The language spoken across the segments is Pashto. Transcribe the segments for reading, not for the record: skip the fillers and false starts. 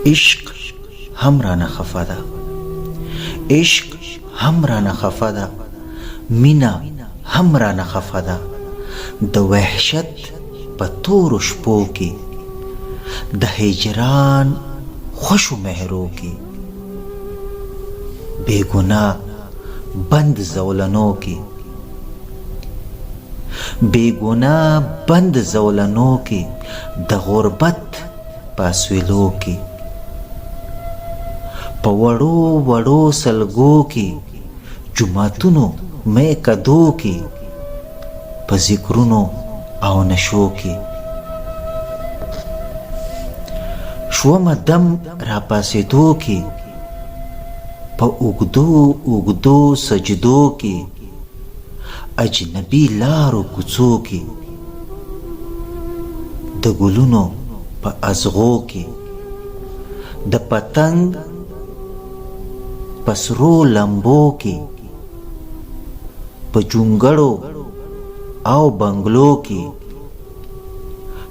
عشق هم رانه خفه ده، عشق هم رانه خفه ده، مینه هم رانه خفه ده. د وحشت په تورو شپو کې، د هجران خوشو مهرو کې، بے گناه بند زولنو کې، بے گناه بند زولنو کې، د غربت په اسویلو کې، په وړو وړو سلګو کې، جوماتونو مې کدو کې، په ذکرونو او نشو کې. شومه دم را پاسېدو کې، په اوږدو اوږدو سجدو کې، اجنبي لارو کوڅو کې، د ګلونو په ازغو کې، د پتنګ په سرو لمبو کې، په جونګړو او بنګلو کې،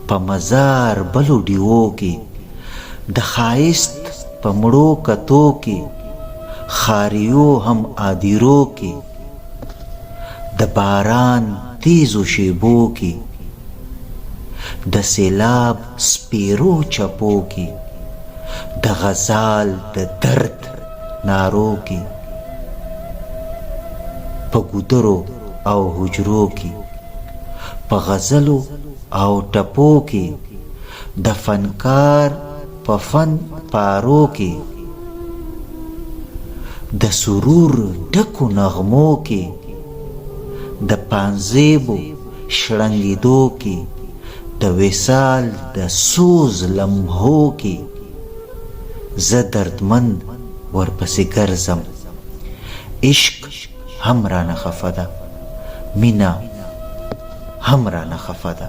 په مزار بلو ډیوو کې، د ښایست په مړو کتو کې، خاریو هم آدیرو کې، د باران تیزو شیبو کې، د سیلاب سپیرو چپو کې، د غزال د درد نارو کې، په ګودرو او حجرو کې، په غزلو او ټپو کې، د فنکار په فن پارو کې، د سرور ډکو نغمو کې، د پانزیبو شړنګېدو کې، د وصال د سوز لمحو کې، زه دردمند ورپسې ګرځم. عشق هم رانه خفه ده، مینه هم رانه خفه ده.